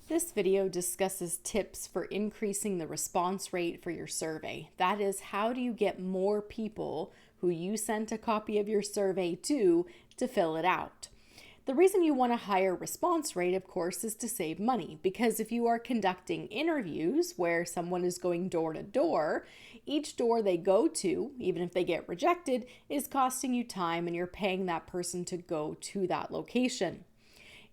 This video discusses tips for increasing the response rate for your survey. That is, how do you get more people who you sent a copy of your survey to fill it out? The reason you want a higher response rate, of course, is to save money, because if you are conducting interviews where someone is going door to door, each door they go to, even if they get rejected, is costing you time and you're paying that person to go to that location.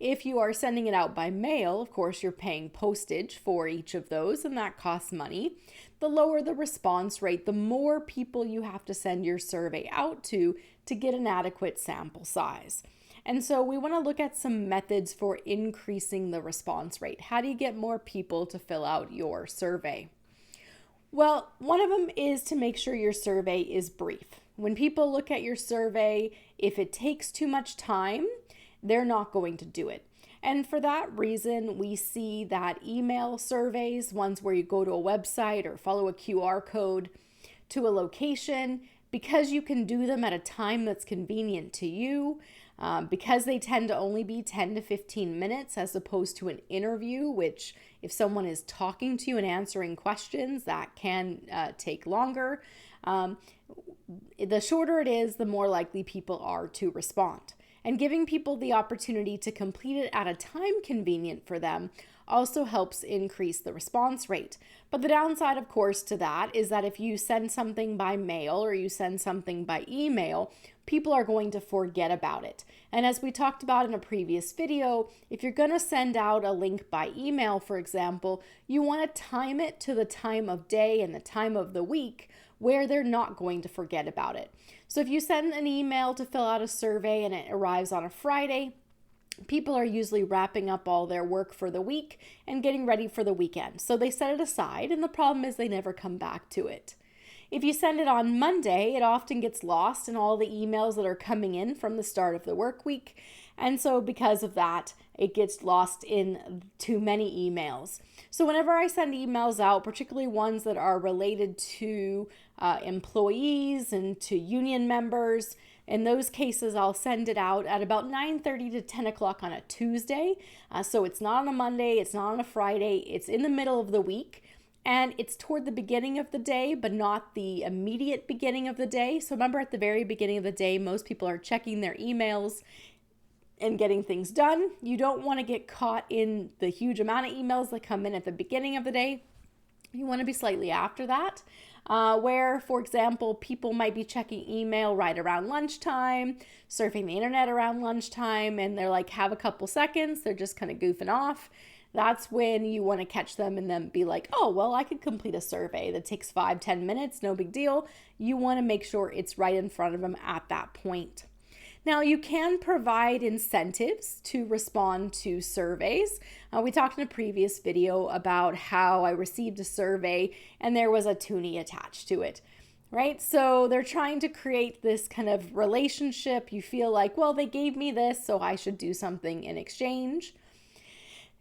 If you are sending it out by mail, of course, you're paying postage for each of those, and that costs money. The lower the response rate, the more people you have to send your survey out to get an adequate sample size. And so we want to look at some methods for increasing the response rate. How do you get more people to fill out your survey? Well, one of them is to make sure your survey is brief. When people look at your survey, if it takes too much time, they're not going to do it. And for that reason, we see that email surveys, ones where you go to a website or follow a QR code to a location, because you can do them at a time that's convenient to you, because they tend to only be 10 to 15 minutes as opposed to an interview, which if someone is talking to you and answering questions, that can take longer. The shorter it is, the more likely people are to respond. And giving people the opportunity to complete it at a time convenient for them also helps increase the response rate. But the downside, of course, to that is that if you send something by mail or you send something by email, people are going to forget about it. And as we talked about in a previous video, if you're going to send out a link by email, for example, you want to time it to the time of day and the time of the week where they're not going to forget about it. So if you send an email to fill out a survey and it arrives on a Friday, people are usually wrapping up all their work for the week and getting ready for the weekend. So they set it aside, and the problem is they never come back to it. If you send it on Monday, it often gets lost in all the emails that are coming in from the start of the work week. And so because of that, it gets lost in too many emails. So whenever I send emails out, particularly ones that are related to employees and to union members, in those cases, I'll send it out at about 9:30 to 10 o'clock on a Tuesday. So it's not on a Monday, it's not on a Friday, it's in the middle of the week. And it's toward the beginning of the day, but not the immediate beginning of the day. So remember, at the very beginning of the day, most people are checking their emails and getting things done. You don't want to get caught in the huge amount of emails that come in at the beginning of the day. You want to be slightly after that, where, for example, people might be checking email right around lunchtime, surfing the internet around lunchtime, and they're like, have a couple seconds, they're just kind of goofing off. That's when you want to catch them and then be like, oh, well, I could complete a survey that takes 5-10 minutes, no big deal. You want to make sure it's right in front of them at that point. Now, you can provide incentives to respond to surveys. We talked in a previous video about how I received a survey and there was a toonie attached to it, right? So they're trying to create this kind of relationship. You feel like, well, they gave me this, so I should do something in exchange.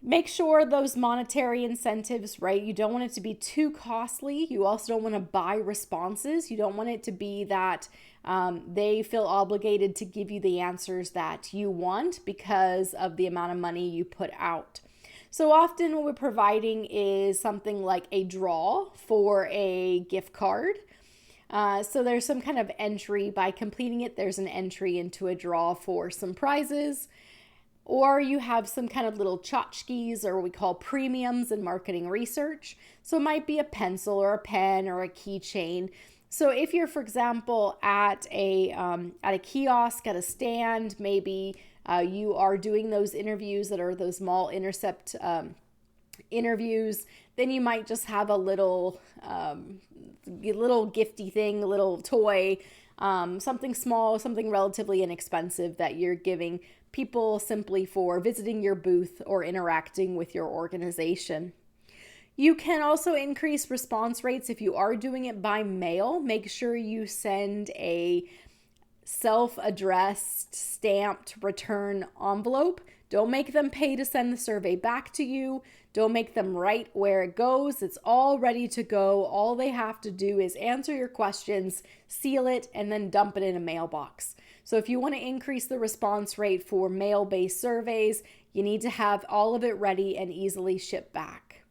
Make sure those monetary incentives, right? You don't want it to be too costly. You also don't want to buy responses. You don't want it to be that they feel obligated to give you the answers that you want because of the amount of money you put out. So often what we're providing is something like a draw for a gift card. So there's some kind of entry. By completing it, there's an entry into a draw for some prizes. Or you have some kind of little tchotchkes, or what we call premiums in marketing research. So it might be a pencil or a pen or a keychain. So if you're, for example, at a kiosk, at a stand, maybe you are doing those interviews that are those mall intercept interviews, then you might just have a little gifty thing, a little toy, something small, something relatively inexpensive that you're giving people simply for visiting your booth or interacting with your organization. You can also increase response rates if you are doing it by mail. Make sure you send a self-addressed, stamped return envelope. Don't make them pay to send the survey back to you. Don't make them write where it goes. It's all ready to go. All they have to do is answer your questions, seal it, and then dump it in a mailbox. So if you want to increase the response rate for mail-based surveys, You need to have all of it ready and easily shipped back.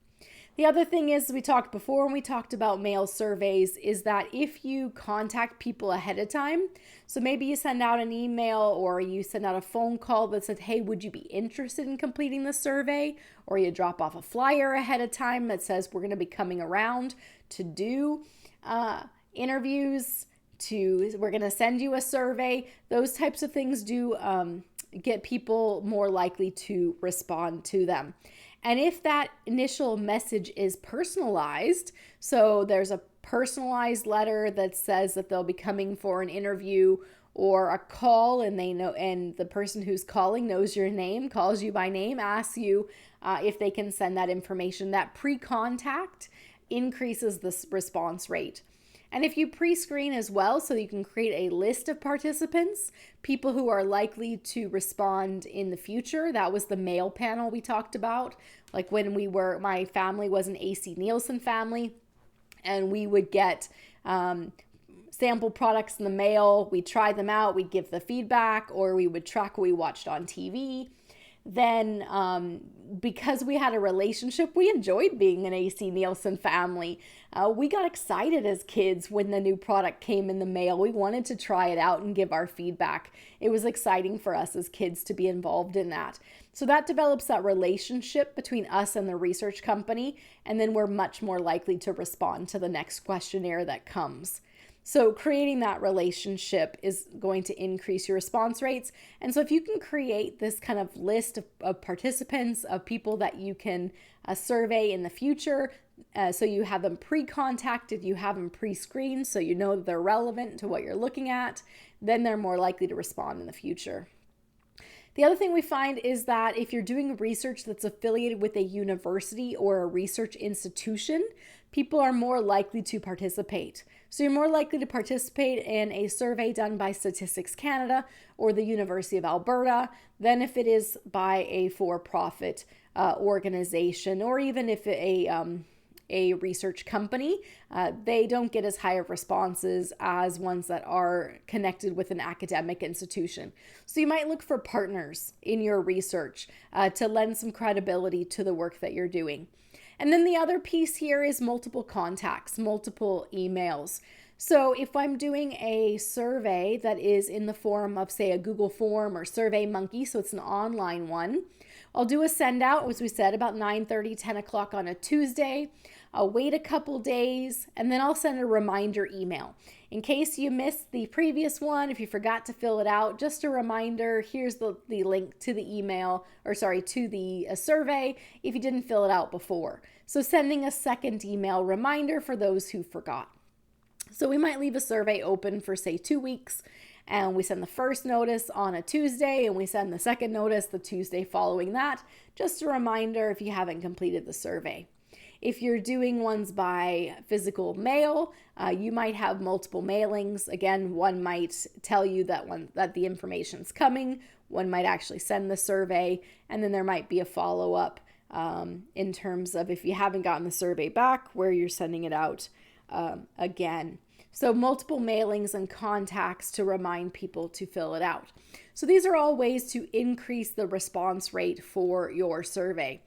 The other thing is, we talked before when we talked about mail surveys, is that if you contact people ahead of time, so maybe you send out an email or you send out a phone call that said, hey, would you be interested in completing the survey? Or you drop off a flyer ahead of time that says we're going to be coming around to do interviews, we're going to send you a survey. Those types of things do get people more likely to respond to them. And if that initial message is personalized, so there's a personalized letter that says that they'll be coming for an interview or a call, and they know, and the person who's calling knows your name, calls you by name, asks you if they can send that information, that pre-contact increases the response rate. And if you pre-screen as well, so you can create a list of participants, people who are likely to respond in the future. That was the mail panel we talked about. Like when my family was an AC Nielsen family, and we would get sample products in the mail. We'd try them out, we'd give the feedback, or we would track what we watched on TV. Then because we had a relationship, we enjoyed being an AC Nielsen family. We got excited as kids when the new product came in the mail. We wanted to try it out and give our feedback. It was exciting for us as kids to be involved in that. So that develops that relationship between us and the research company, and then we're much more likely to respond to the next questionnaire that comes. So creating that relationship is going to increase your response rates. And so if you can create this kind of list of participants, of people that you can survey in the future, so you have them pre-contacted, you have them pre-screened, so you know that they're relevant to what you're looking at, then they're more likely to respond in the future. The other thing we find is that if you're doing research that's affiliated with a university or a research institution, people are more likely to participate. So you're more likely to participate in a survey done by Statistics Canada or the University of Alberta than if it is by a for-profit organization, or even if a research company. They don't get as high of responses as ones that are connected with an academic institution. So you might look for partners in your research to lend some credibility to the work that you're doing. And then the other piece here is multiple contacts, multiple emails. So if I'm doing a survey that is in the form of, say, a Google form or SurveyMonkey, so it's an online one, I'll do a send out, as we said, about 9:30, 10 o'clock on a Tuesday. I'll wait a couple days, and then I'll send a reminder email. In case you missed the previous one, if you forgot to fill it out, just a reminder, here's the link to the email, to the survey if you didn't fill it out before. So sending a second email reminder for those who forgot. So we might leave a survey open for, say, 2 weeks, and we send the first notice on a Tuesday, and we send the second notice the Tuesday following that. Just a reminder if you haven't completed the survey. If you're doing ones by physical mail, you might have multiple mailings. Again, one might tell you that the information's coming. One might actually send the survey, and then there might be a follow-up in terms of if you haven't gotten the survey back, where you're sending it out again. So multiple mailings and contacts to remind people to fill it out. So these are all ways to increase the response rate for your survey.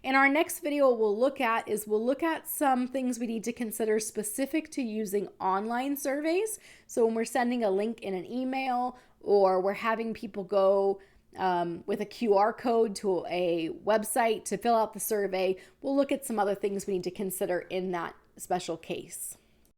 In our next video, we'll look at some things we need to consider specific to using online surveys. So when we're sending a link in an email, or we're having people go with a QR code to a website to fill out the survey, we'll look at some other things we need to consider in that special case.